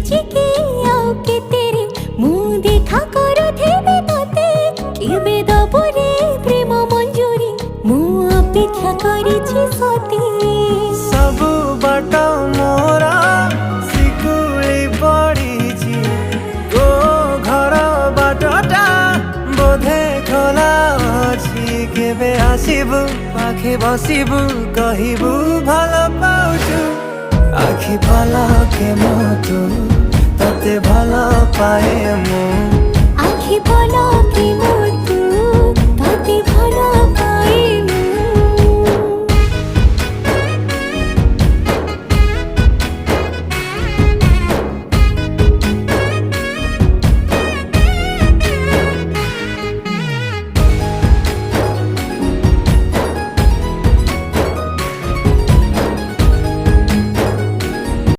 ଚିକି ଆଉ କେତେରେ ମୁଁ ଦେଖା କରୁଥିବି ତତେ କେବେ ଦବୁରେ ପ୍ରେମ ମଞ୍ଜୁରୀ ମୁଁ ଅପେକ୍ଷା କରିଛି ସତେ ସବୁ ବାଟ ମୋର ଶିକୁଳି ପଡ଼ିଛି ତୋ ଘର ବାଟଟା ବୋଧେ ଖୋଲା ଅଛି କେବେ ଆସିବୁ ପାଖେ ବସିବୁ କହିବୁ ଭଲ ପାଉଛୁ আখি পলকে মতো ততে ভালো পায়ে মু আখি পলক